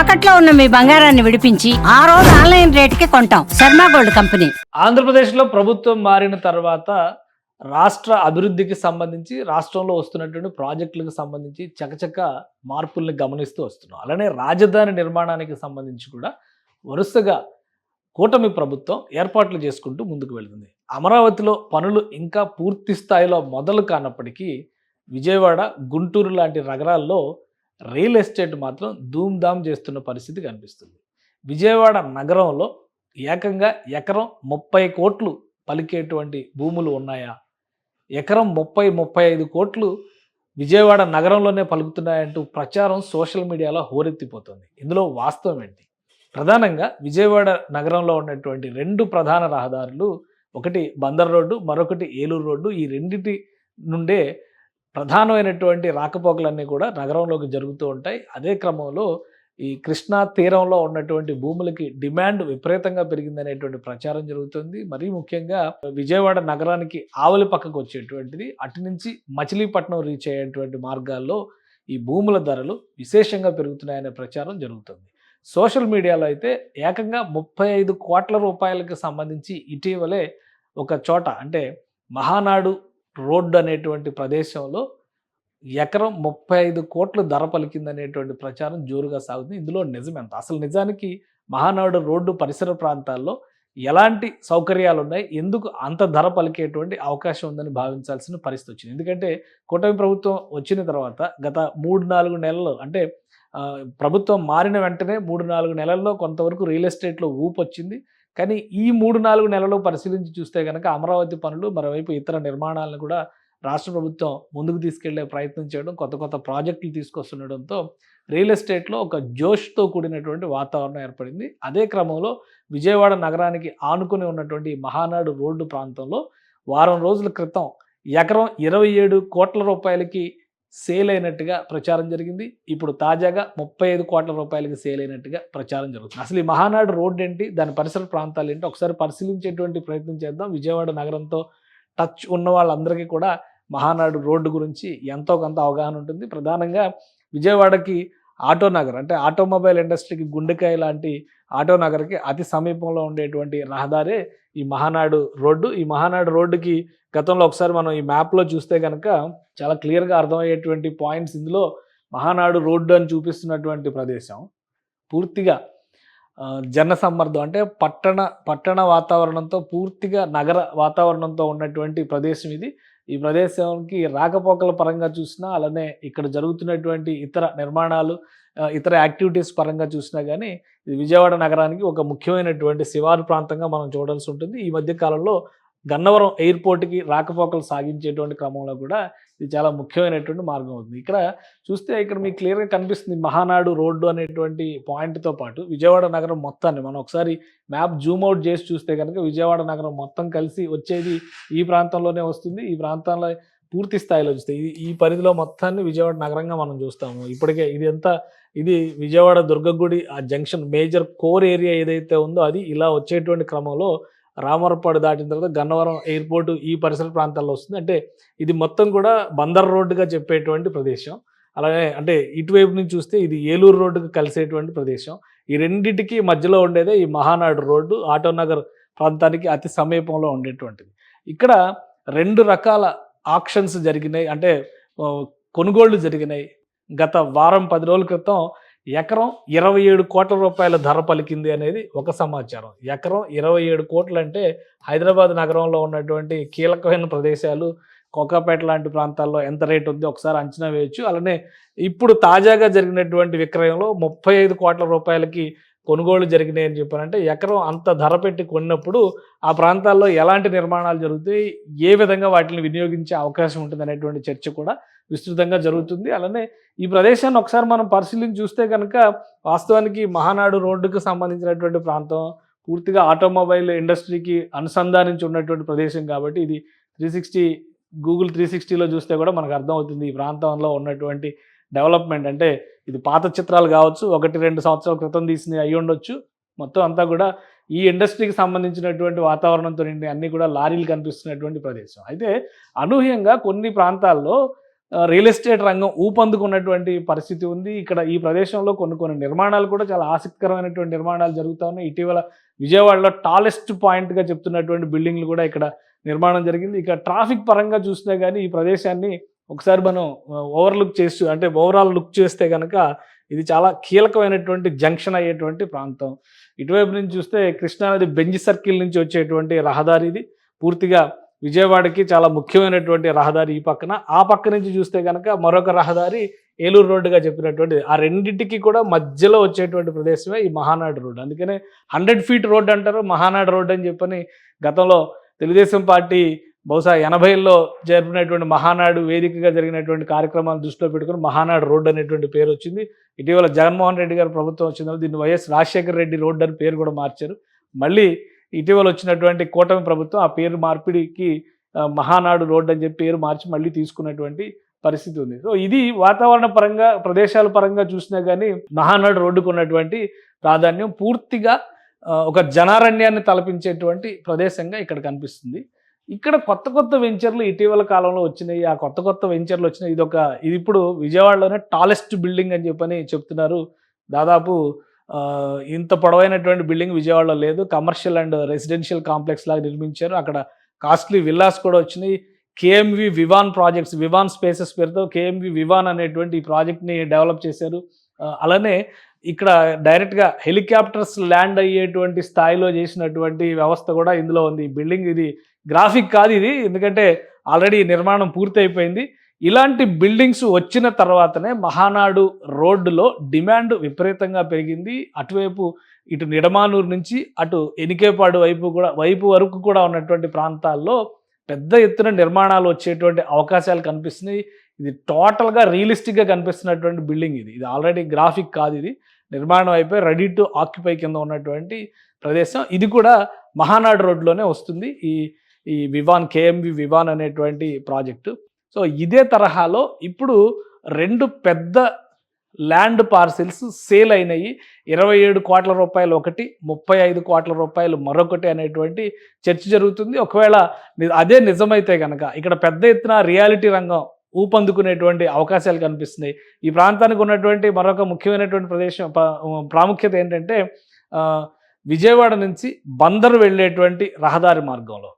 తాకట్లో ఉన్న మీ బంగారాన్ని విడిపించి ఆ రోజు ఆన్లైన్ రేటుకి కొంటాం. Sharma gold company. ఆంధ్రప్రదేశ్లో ప్రభుత్వం మారిన తర్వాత రాష్ట్ర అభివృద్ధికి సంబంధించి రాష్ట్రంలో వస్తున్నటువంటి ప్రాజెక్టులకు సంబంధించి చకచక మార్పుల్ని గమనిస్తూ వస్తున్నాం. అలానే రాజధాని నిర్మాణానికి సంబంధించి కూడా వరుసగా కూటమి ప్రభుత్వం ఏర్పాట్లు చేసుకుంటూ ముందుకు వెళ్తుంది. అమరావతిలో పనులు ఇంకా పూర్తి స్థాయిలో మొదలు కానప్పటికీ విజయవాడ, గుంటూరు లాంటి నగరాల్లో రియల్ ఎస్టేట్ మాత్రం ధూమ్ధామ్ చేస్తున్న పరిస్థితి కనిపిస్తుంది. విజయవాడ నగరంలో ఏకంగా ఎకరం 30 కోట్లు పలికేటువంటి భూములు ఉన్నాయా? ఎకరం 30-35 కోట్లు విజయవాడ నగరంలోనే పలుకుతున్నాయంటూ ప్రచారం సోషల్ మీడియాలో హోరెత్తిపోతుంది. ఇందులో వాస్తవం ఏంటి? ప్రధానంగా విజయవాడ నగరంలో ఉన్నటువంటి 2 ప్రధాన రహదారులు, ఒకటి బందర్ రోడ్డు, మరొకటి ఏలూరు రోడ్డు. ఈ రెండిటి నుండే ప్రధానమైనటువంటి రాకపోకలన్నీ కూడా నగరంలోకి జరుగుతూ ఉంటాయి. అదే క్రమంలో ఈ కృష్ణా తీరంలో ఉన్నటువంటి భూములకి డిమాండ్ విపరీతంగా పెరిగిందనేటువంటి ప్రచారం జరుగుతుంది. మరీ ముఖ్యంగా విజయవాడ నగరానికి ఆవలి పక్కకు వచ్చేటువంటిది, అటు నుంచి మచిలీపట్నం రీచ్ అయ్యేటువంటి మార్గాల్లో ఈ భూముల ధరలు విశేషంగా పెరుగుతున్నాయనే ప్రచారం జరుగుతుంది. సోషల్ మీడియాలో అయితే ఏకంగా 35 కోట్ల రూపాయలకు సంబంధించి ఇటీవలే ఒక చోట, అంటే మహానాడు రోడ్డు అనేటువంటి ప్రదేశంలో ఎకరం 35 కోట్లు ధర పలికిందనేటువంటి ప్రచారం జోరుగా సాగుతుంది. ఇందులో నిజమెంత? అసలు నిజానికి మహానాడు రోడ్డు పరిసర ప్రాంతాల్లో ఎలాంటి సౌకర్యాలు ఉన్నాయి? ఎందుకు అంత ధర పలికేటువంటి అవకాశం ఉందని భావించాల్సిన పరిస్థితి వచ్చింది. ఎందుకంటే కూటమి ప్రభుత్వం వచ్చిన తర్వాత గత 3-4 నెలలు, అంటే ప్రభుత్వం మారిన వెంటనే 3-4 నెలల్లో కొంతవరకు రియల్ ఎస్టేట్లో ఊపు వచ్చింది. కానీ ఈ 3-4 నెలలు పరిశీలించి చూస్తే కనుక అమరావతి పనులు, మరోవైపు ఇతర నిర్మాణాలను కూడా రాష్ట్ర ప్రభుత్వం ముందుకు తీసుకెళ్లే ప్రయత్నం చేయడం, కొత్త కొత్త ప్రాజెక్టులు తీసుకొస్తుండడంతో రియల్ ఎస్టేట్లో ఒక జోష్తో కూడినటువంటి వాతావరణం ఏర్పడింది. అదే క్రమంలో విజయవాడ నగరానికి ఆనుకుని ఉన్నటువంటి మహానాడు రోడ్డు ప్రాంతంలో వారం రోజుల క్రితం ఎకరం 27 కోట్ల రూపాయలకి సేల్ అయినట్టుగా ప్రచారం జరిగింది. ఇప్పుడు తాజాగా 35 కోట్ల రూపాయలకి సేల్ అయినట్టుగా ప్రచారం జరుగుతుంది. అసలు ఈ మహానాడు రోడ్డు ఏంటి, దాని పరిసర ప్రాంతాలు ఏంటి, ఒకసారి పరిశీలించేటువంటి ప్రయత్నం చేద్దాం. విజయవాడ నగరంతో టచ్ ఉన్న వాళ్ళందరికీ కూడా మహానాడు రోడ్డు గురించి ఎంతో కొంత అవగాహన ఉంటుంది. ప్రధానంగా విజయవాడకి ఆటో నగర్, అంటే ఆటోమొబైల్ ఇండస్ట్రీకి గుండెకాయ లాంటి ఆటో నగర్కి అతి సమీపంలో ఉండేటువంటి రహదారే ఈ మహానాడు రోడ్డు. ఈ మహానాడు రోడ్డుకి గతంలో ఒకసారి మనం ఈ మ్యాప్లో చూస్తే కనుక చాలా క్లియర్గా అర్థమయ్యేటువంటి పాయింట్స్, ఇందులో మహానాడు రోడ్డు అని చూపిస్తున్నటువంటి ప్రదేశం పూర్తిగా జనసమ్మర్దం, అంటే పట్టణ వాతావరణంతో, పూర్తిగా నగర వాతావరణంతో ఉన్నటువంటి ప్రదేశం ఇది. ఈ ప్రదేశానికి రాకపోకల పరంగా చూసినా, అలానే ఇక్కడ జరుగుతున్నటువంటి ఇతర నిర్మాణాలు, ఇతర యాక్టివిటీస్ పరంగా చూసినా కానీ ఇది విజయవాడ నగరానికి ఒక ముఖ్యమైనటువంటి శివారు ప్రాంతంగా మనం చూడాల్సి ఉంటుంది. ఈ మధ్య కాలంలో గన్నవరం ఎయిర్పోర్ట్కి రాకపోకలు సాగించేటువంటి క్రమంలో కూడా ఇది చాలా ముఖ్యమైనటువంటి మార్గం అవుతుంది. ఇక్కడ చూస్తే ఇక్కడ మీకు క్లియర్గా కనిపిస్తుంది మహానాడు రోడ్డు అనేటువంటి పాయింట్తో పాటు విజయవాడ నగరం మొత్తాన్ని మనం ఒకసారి మ్యాప్ జూమ్ అవుట్ చేసి చూస్తే కనుక విజయవాడ నగరం మొత్తం కలిసి వచ్చేది ఈ ప్రాంతంలోనే వస్తుంది. ఈ ప్రాంతంలో పూర్తి స్థాయిలో చూస్తే ఈ పరిధిలో మొత్తాన్ని విజయవాడ నగరంగా మనం చూస్తాము. ఇప్పటికే ఇది విజయవాడ దుర్గగుడి ఆ జంక్షన్ మేజర్ కోర్ ఏరియా ఏదైతే ఉందో అది ఇలా వచ్చేటువంటి క్రమంలో రామవరపాడు దాటిన తర్వాత గన్నవరం ఎయిర్పోర్టు ఈ పరిసర ప్రాంతాల్లో వస్తుంది. అంటే ఇది మొత్తం కూడా బందర్ రోడ్డుగా చెప్పేటువంటి ప్రదేశం. అలాగే అంటే ఇటువైపు నుంచి చూస్తే ఇది ఏలూరు రోడ్డుకు కలిసేటువంటి ప్రదేశం. ఈ రెండింటికి మధ్యలో ఉండేదే ఈ మహానాడు రోడ్డు, ఆటోనగర్ ప్రాంతానికి అతి సమీపంలో ఉండేటువంటిది. ఇక్కడ 2 రకాల ఆక్షన్స్ జరిగినాయి, అంటే కొనుగోళ్లు జరిగినాయి. గత వారం 10 రోజుల క్రితం ఎకరం 27 కోట్ల రూపాయల ధర పలికింది అనేది ఒక సమాచారం. ఎకరం 27 కోట్లు అంటే హైదరాబాద్ నగరంలో ఉన్నటువంటి కీలకమైన ప్రదేశాలు, కోకాపేట లాంటి ప్రాంతాల్లో ఎంత రేట్ ఉంది ఒకసారి అంచనా వేయచ్చు. అలానే ఇప్పుడు తాజాగా జరిగినటువంటి విక్రయంలో 35 కోట్ల రూపాయలకి కొనుగోళ్లు జరిగినాయి అని చెప్పారంటే ఎకరం అంత ధర పెట్టి కొన్నప్పుడు ఆ ప్రాంతాల్లో ఎలాంటి నిర్మాణాలు జరుగుతాయి, ఏ విధంగా వాటిని వినియోగించే అవకాశం ఉంటుంది అనేటువంటి చర్చ కూడా విస్తృతంగా జరుగుతుంది. అలానే ఈ ప్రదేశాన్ని ఒకసారి మనం పరిశీలించి చూస్తే కనుక వాస్తవానికి మహానాడు రోడ్డుకు సంబంధించినటువంటి ప్రాంతం పూర్తిగా ఆటోమొబైల్ ఇండస్ట్రీకి అనుసంధానించి ఉన్నటువంటి ప్రదేశం కాబట్టి ఇది 360 గూగుల్ 360లో చూస్తే కూడా మనకు అర్థమవుతుంది ఈ ప్రాంతంలో ఉన్నటువంటి డెవలప్మెంట్. అంటే ఇది పాత చిత్రాలు కావచ్చు, 1-2 సంవత్సరాల క్రితం తీసినవి అయ్యి ఉండొచ్చు. మొత్తం అంతా కూడా ఈ ఇండస్ట్రీకి సంబంధించినటువంటి వాతావరణంతో అన్నీ కూడా లారీలు కనిపిస్తున్నటువంటి ప్రదేశం. అయితే అనూహ్యంగా కొన్ని ప్రాంతాల్లో రియల్ ఎస్టేట్ రంగం ఊపందుకున్నటువంటి పరిస్థితి ఉంది. ఇక్కడ ఈ ప్రదేశంలో కొన్ని నిర్మాణాలు కూడా చాలా ఆసక్తికరమైనటువంటి నిర్మాణాలు జరుగుతూ ఉన్నాయి. ఇటీవల విజయవాడలో టాలెస్ట్ పాయింట్గా చెప్తున్నటువంటి బిల్డింగ్లు కూడా ఇక్కడ నిర్మాణం జరిగింది. ఇక ట్రాఫిక్ పరంగా చూసినా కానీ ఈ ప్రదేశాన్ని ఒకసారి మనం ఓవరాల్ లుక్ చేస్తే కనుక ఇది చాలా కీలకమైనటువంటి జంక్షన్ అయ్యేటువంటి ప్రాంతం. ఇటువైపు నుంచి చూస్తే కృష్ణానది బెంజ్ సర్కిల్ నుంచి వచ్చేటువంటి రహదారి ఇది. పూర్తిగా విజయవాడకి చాలా ముఖ్యమైనటువంటి రహదారి ఈ పక్కన. ఆ పక్క నుంచి చూస్తే కనుక మరొక రహదారి ఏలూరు రోడ్డుగా చెప్పినటువంటి ఆ రెండింటికి కూడా మధ్యలో వచ్చేటువంటి ప్రదేశమే ఈ మహానాడు రోడ్డు. అందుకనే 100 ఫీట్ రోడ్డు అంటారు, మహానాడు రోడ్డు అని చెప్పని గతంలో తెలుగుదేశం పార్టీ బహుశా 80ల్లో జరిపినటువంటి మహానాడు వేదికగా జరిగినటువంటి కార్యక్రమాలను దృష్టిలో పెట్టుకుని మహానాడు రోడ్డు అనేటువంటి పేరు వచ్చింది. ఇటీవల జగన్మోహన్ రెడ్డి గారు ప్రభుత్వం వచ్చిన దీన్ని వైఎస్ రాజశేఖర రెడ్డి రోడ్డు అని పేరు కూడా మార్చారు. మళ్ళీ ఇటీవల వచ్చినటువంటి కూటమి ప్రభుత్వం ఆ పేరు మార్పిడికి మహానాడు రోడ్డు అని చెప్పి పేరు మార్చి మళ్ళీ తీసుకున్నటువంటి పరిస్థితి ఉంది. సో ఇది వాతావరణ పరంగా ప్రదేశాల పరంగా చూసినా కానీ మహానాడు రోడ్డుకు ఉన్నటువంటి ప్రాధాన్యం పూర్తిగా ఒక జనారణ్యాన్ని తలపించేటువంటి ప్రదేశంగా ఇక్కడ కనిపిస్తుంది. ఇక్కడ కొత్త వెంచర్లు ఇటీవల కాలంలో వచ్చినాయి. ఆ కొత్త వెంచర్లు వచ్చినాయి. ఇది ఇప్పుడు విజయవాడలోనే టాలెస్ట్ బిల్డింగ్ అని చెప్పని చెప్తున్నారు. దాదాపు ఇంత పొడవైనటువంటి బిల్డింగ్ విజయవాడలో లేదు. కమర్షియల్ అండ్ రెసిడెన్షియల్ కాంప్లెక్స్ లాగా నిర్మించారు. అక్కడ కాస్ట్లీ విల్లాస్ కూడా వచ్చినాయి. KMV Vivaan projects, Vivaan spaces పేరుతో కేఎంవి వివాన్ అనేటువంటి ఈ ప్రాజెక్ట్ని డెవలప్ చేశారు. అలానే ఇక్కడ డైరెక్ట్గా హెలికాప్టర్స్ ల్యాండ్ అయ్యేటువంటి స్థాయిలో చేసినటువంటి వ్యవస్థ కూడా ఇందులో ఉంది. ఈ బిల్డింగ్ ఇది గ్రాఫిక్ కాదు ఇది, ఎందుకంటే ఆల్రెడీ నిర్మాణం పూర్తి అయిపోయింది. ఇలాంటి బిల్డింగ్స్ వచ్చిన తర్వాతనే మహానాడు రోడ్డులో డిమాండ్ విపరీతంగా పెరిగింది. అటువైపు ఇటు నిడమానూరు నుంచి అటు ఎనికేపాడు వైపు వరకు కూడా ఉన్నటువంటి ప్రాంతాల్లో పెద్ద ఎత్తున నిర్మాణాలు వచ్చేటువంటి అవకాశాలు కనిపిస్తున్నాయి. ఇది టోటల్గా రియలిస్టిక్గా కనిపిస్తున్నటువంటి బిల్డింగ్ ఇది ఆల్రెడీ గ్రాఫిక్ కాదు, ఇది నిర్మాణం అయిపోయి రెడీ టు ఆక్యుపై కింద ఉన్నటువంటి ప్రదేశం. ఇది కూడా మహానాడు రోడ్లోనే వస్తుంది ఈ వివాన్ కేఎంవి వివాన్ అనేటువంటి ప్రాజెక్టు. సో ఇదే తరహాలో ఇప్పుడు 2 పెద్ద ల్యాండ్ పార్సిల్స్ సేల్ అయినాయి. 27 కోట్ల రూపాయలు ఒకటి, 35 కోట్ల రూపాయలు మరొకటి అనేటువంటి చర్చ జరుగుతుంది. ఒకవేళ అదే నిజమైతే కనుక ఇక్కడ పెద్ద ఎత్తున రియాలిటీ రంగం ఊపందుకునేటువంటి అవకాశాలు కనిపిస్తున్నాయి. ఈ ప్రాంతానికి ఉన్నటువంటి మరొక ముఖ్యమైనటువంటి ప్రాముఖ్యత ఏంటంటే విజయవాడ నుంచి బందరు వెళ్ళేటువంటి రహదారి మార్గంలో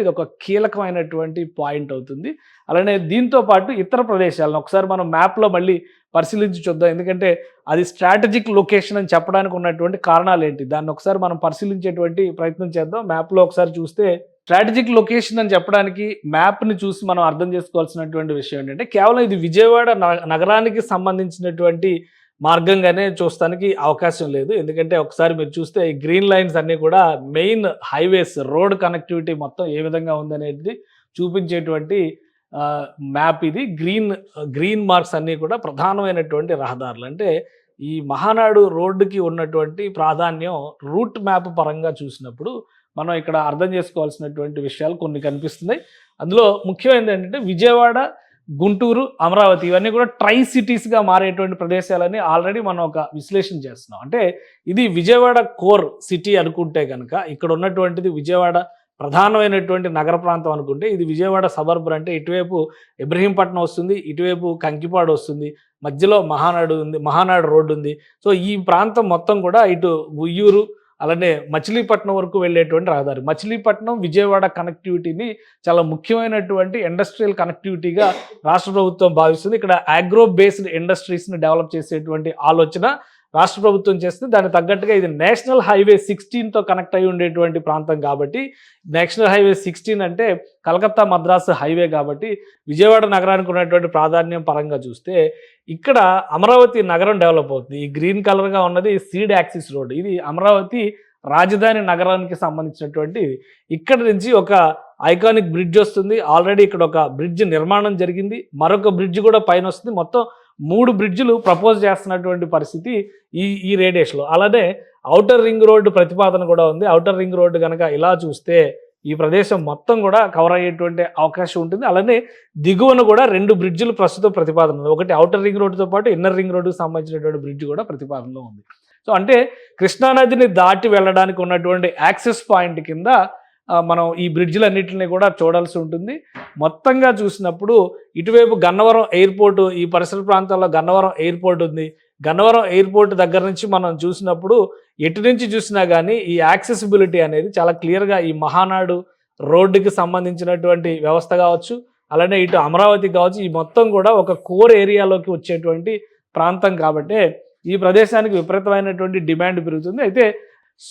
ఇది ఒక కీలకమైనటువంటి పాయింట్ అవుతుంది. అలానే దీంతో పాటు ఇతర ప్రదేశాలను ఒకసారి మనం మ్యాప్లో మళ్ళీ పరిశీలించి చూద్దాం. ఎందుకంటే అది స్ట్రాటజిక్ లొకేషన్ అని చెప్పడానికి ఉన్నటువంటి కారణాలు ఏంటి, దాన్ని ఒకసారి మనం పరిశీలించేటువంటి ప్రయత్నం చేద్దాం. మ్యాప్లో ఒకసారి చూస్తే స్ట్రాటజిక్ లొకేషన్ అని చెప్పడానికి మ్యాప్ని చూసి మనం అర్థం చేసుకోవాల్సినటువంటి విషయం ఏంటంటే కేవలం ఇది విజయవాడ నగరానికి సంబంధించినటువంటి మార్గంగానే చూస్తానికి అవకాశం లేదు. ఎందుకంటే ఒకసారి మీరు చూస్తే ఈ గ్రీన్ లైన్స్ అన్నీ కూడా మెయిన్ హైవేస్, రోడ్ కనెక్టివిటీ మొత్తం ఏ విధంగా ఉందనేది చూపించేటువంటి మ్యాప్ ఇది. గ్రీన్ మార్క్స్ అన్నీ కూడా ప్రధానమైనటువంటి రహదారులు. అంటే ఈ మహానాడు రోడ్డుకి ఉన్నటువంటి ప్రాధాన్యం రూట్ మ్యాప్ పరంగా చూసినప్పుడు మనం ఇక్కడ అర్థం చేసుకోవాల్సినటువంటి విషయాలు కొన్ని కనిపిస్తున్నాయి. అందులో ముఖ్యమైనది ఏంటంటే విజయవాడ, గుంటూరు, అమరావతి ఇవన్నీ కూడా ట్రై సిటీస్గా మారేటువంటి ప్రదేశాలని ఆల్రెడీ మనం ఒక విశ్లేషణ చేస్తున్నాం. అంటే ఇది విజయవాడ కోర్ సిటీ అనుకుంటే కనుక ఇక్కడ ఉన్నటువంటిది విజయవాడ ప్రధానమైనటువంటి నగర ప్రాంతం అనుకుంటే ఇది విజయవాడ సబర్బర్. అంటే ఇటువైపు ఇబ్రహీంపట్నం వస్తుంది, ఇటువైపు కంకిపాడు వస్తుంది, మధ్యలో మహానాడు రోడ్డు ఉంది. సో ఈ ప్రాంతం మొత్తం కూడా ఇటు ఉయ్యూరు అలానే మచిలీపట్నం వరకు వెళ్ళేటువంటి రహదారి. మచిలీపట్నం విజయవాడ కనెక్టివిటీని చాలా ముఖ్యమైనటువంటి ఇండస్ట్రియల్ కనెక్టివిటీగా రాష్ట్ర ప్రభుత్వం భావిస్తుంది. ఇక్కడ అగ్రో బేస్డ్ ఇండస్ట్రీస్ని డెవలప్ చేసేటువంటి ఆలోచన రాష్ట్ర ప్రభుత్వం చేస్తుంది. దానికి తగ్గట్టుగా ఇది నేషనల్ హైవే 16తో కనెక్ట్ అయి ఉండేటువంటి ప్రాంతం కాబట్టి నేషనల్ హైవే 16 అంటే కలకత్తా మద్రాసు హైవే కాబట్టి విజయవాడ నగరానికి ఉన్నటువంటి ప్రాధాన్యం పరంగా చూస్తే ఇక్కడ అమరావతి నగరం డెవలప్ అవుతుంది. ఈ గ్రీన్ కలర్గా ఉన్నది సీడ్ యాక్సిస్ రోడ్. ఇది అమరావతి రాజధాని నగరానికి సంబంధించినటువంటి ఇక్కడ నుంచి ఒక ఐకానిక్ బ్రిడ్జ్ వస్తుంది. ఆల్రెడీ ఇక్కడ ఒక బ్రిడ్జ్ నిర్మాణం జరిగింది, మరొక బ్రిడ్జ్ కూడా పైన వస్తుంది. మొత్తం 3 బ్రిడ్జిలు ప్రపోజ్ చేస్తున్నటువంటి పరిస్థితి ఈ రేడియస్లో. అలానే ఔటర్ రింగ్ రోడ్డు ప్రతిపాదన కూడా ఉంది. ఔటర్ రింగ్ రోడ్డు కనుక ఇలా చూస్తే ఈ ప్రదేశం మొత్తం కూడా కవర్ అయ్యేటువంటి అవకాశం ఉంటుంది. అలానే దిగువన కూడా 2 బ్రిడ్జిలు ప్రస్తుతం ప్రతిపాదన ఉంది. ఒకటి ఔటర్ రింగ్ రోడ్డుతో పాటు ఇన్నర్ రింగ్ రోడ్డుకు సంబంధించినటువంటి బ్రిడ్జ్ కూడా ప్రతిపాదనలో ఉంది. సో అంటే కృష్ణానదిని దాటి వెళ్ళడానికి ఉన్నటువంటి యాక్సెస్ పాయింట్ కింద మనం ఈ బ్రిడ్జిలన్నింటినీ కూడా చూడాల్సి ఉంటుంది. మొత్తంగా చూసినప్పుడు ఇటువైపు గన్నవరం ఎయిర్పోర్టు, ఈ పరిసర ప్రాంతాల్లో గన్నవరం ఎయిర్పోర్ట్ ఉంది. గన్నవరం ఎయిర్పోర్ట్ దగ్గర నుంచి మనం చూసినప్పుడు ఎటు నుంచి చూసినా కానీ ఈ యాక్సెసిబిలిటీ అనేది చాలా క్లియర్గా ఈ మహానాడు రోడ్డుకి సంబంధించినటువంటి వ్యవస్థ కావచ్చు, అలానే ఇటు అమరావతి కావచ్చు, ఈ మొత్తం కూడా ఒక కోర్ ఏరియాలోకి వచ్చేటువంటి ప్రాంతం కాబట్టి ఈ ప్రదేశానికి విపరీతమైనటువంటి డిమాండ్ పెరుగుతుంది. అయితే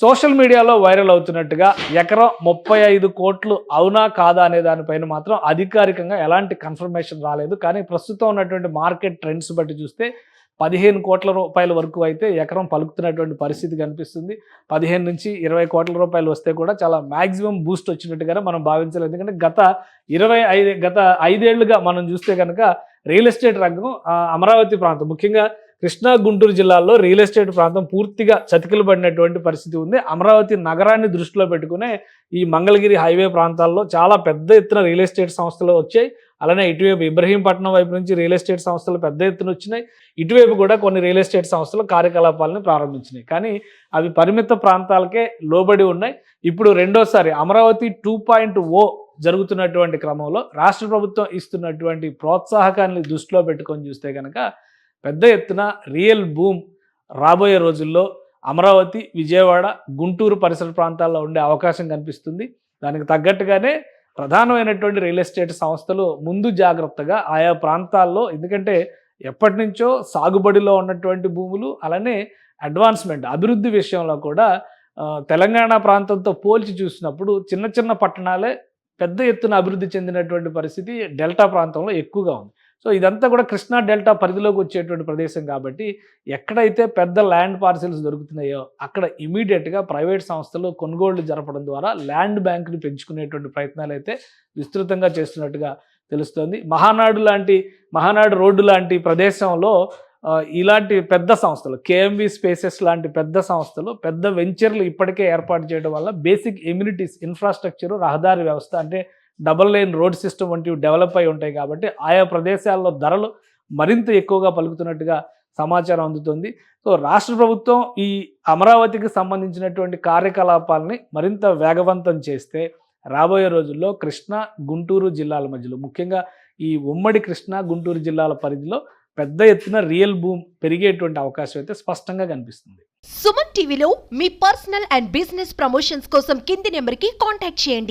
సోషల్ మీడియాలో వైరల్ అవుతున్నట్టుగా ఎకరం 35 కోట్లు అవునా కాదా అనే దానిపైన మాత్రం అధికారికంగా ఎలాంటి కన్ఫర్మేషన్ రాలేదు. కానీ ప్రస్తుతం ఉన్నటువంటి మార్కెట్ ట్రెండ్స్ బట్టి చూస్తే 15 కోట్ల రూపాయల వరకు అయితే ఎకరం పలుకుతున్నటువంటి పరిస్థితి కనిపిస్తుంది. 15 నుంచి 20 కోట్ల రూపాయలు వస్తే కూడా చాలా మ్యాక్సిమం బూస్ట్ వచ్చినట్టుగానే మనం భావించలేదు. ఎందుకంటే గత 5 ఏళ్లుగా మనం చూస్తే కనుక రియల్ ఎస్టేట్ రంగం అమరావతి ప్రాంతం, ముఖ్యంగా కృష్ణా గుంటూరు జిల్లాల్లో రియల్ ఎస్టేట్ ప్రాంతం పూర్తిగా చతికిలు పడినటువంటి పరిస్థితి ఉంది. అమరావతి నగరాన్ని దృష్టిలో పెట్టుకునే ఈ మంగళగిరి హైవే ప్రాంతాల్లో చాలా పెద్ద ఎత్తున రియల్ ఎస్టేట్ సంస్థలు వచ్చాయి. అలానే ఇటువైపు ఇబ్రహీంపట్నం వైపు నుంచి రియల్ ఎస్టేట్ సంస్థలు పెద్ద ఎత్తున వచ్చినాయి. ఇటువైపు కూడా కొన్ని రియల్ ఎస్టేట్ సంస్థలు కార్యకలాపాలను ప్రారంభించినాయి. కానీ అవి పరిమిత ప్రాంతాలకే లోబడి ఉన్నాయి. ఇప్పుడు రెండోసారి అమరావతి 2.0 జరుగుతున్నటువంటి క్రమంలో రాష్ట్ర ప్రభుత్వం ఇస్తున్నటువంటి ప్రోత్సాహకాన్ని దృష్టిలో పెట్టుకొని చూస్తే కనుక పెద్ద ఎత్తున రియల్ బూమ్ రాబోయే రోజుల్లో అమరావతి, విజయవాడ, గుంటూరు పరిసర ప్రాంతాల్లో ఉండే అవకాశం కనిపిస్తుంది. దానికి తగ్గట్టుగానే ప్రధానమైనటువంటి రియల్ ఎస్టేట్ సంస్థలు ముందు జాగ్రత్తగా ఆయా ప్రాంతాల్లో, ఎందుకంటే ఎప్పటి నుంచో సాగుబడిలో ఉన్నటువంటి భూములు, అలానే అడ్వాన్స్మెంట్ అభివృద్ధి విషయంలో కూడా తెలంగాణ ప్రాంతంతో పోల్చి చూసినప్పుడు చిన్న చిన్న పట్టణాలే పెద్ద ఎత్తున అభివృద్ధి చెందినటువంటి పరిస్థితి డెల్టా ప్రాంతంలో ఎక్కువగా ఉంది. సో ఇదంతా కూడా కృష్ణా డెల్టా పరిధిలోకి వచ్చేటువంటి ప్రదేశం కాబట్టి ఎక్కడైతే పెద్ద ల్యాండ్ పార్సిల్స్ దొరుకుతున్నాయో అక్కడ ఇమీడియట్గా ప్రైవేట్ సంస్థలు కొనుగోళ్లు జరపడం ద్వారా ల్యాండ్ బ్యాంక్ని పెంచుకునేటువంటి ప్రయత్నాలు అయితే విస్తృతంగా చేస్తున్నట్టుగా తెలుస్తోంది. మహానాడు రోడ్డు లాంటి ప్రదేశంలో ఇలాంటి పెద్ద సంస్థలు, కేఎంవి స్పేసెస్ లాంటి పెద్ద సంస్థలు పెద్ద వెంచర్లు ఇప్పటికే ఏర్పాటు చేయడం వల్ల బేసిక్ ఎమ్యూనిటీస్, ఇన్ఫ్రాస్ట్రక్చరు, రహదారి వ్యవస్థ అంటే డబుల్ లైన్ రోడ్ సిస్టమ్ వంటివి డెవలప్ అయి ఉంటాయి కాబట్టి ఆయా ప్రదేశాల్లో ధరలు మరింత ఎక్కువగా పలుకుతున్నట్టుగా సమాచారం అందుతుంది. సో రాష్ట్ర ప్రభుత్వం ఈ అమరావతికి సంబంధించినటువంటి కార్యకలాపాలని మరింత వేగవంతం చేస్తే రాబోయే రోజుల్లో కృష్ణా, గుంటూరు జిల్లాల మధ్యలో, ముఖ్యంగా ఈ ఉమ్మడి కృష్ణా, గుంటూరు జిల్లాల పరిధిలో పెద్ద ఎత్తున రియల్ బూమ్ పెరిగేటువంటి అవకాశం అయితే స్పష్టంగా కనిపిస్తుంది. సుమన్ టీవీలో మీ పర్సనల్ అండ్ బిజినెస్ ప్రమోషన్స్ కోసం కింది నెంబర్కి కాంటాక్ట్ చేయండి.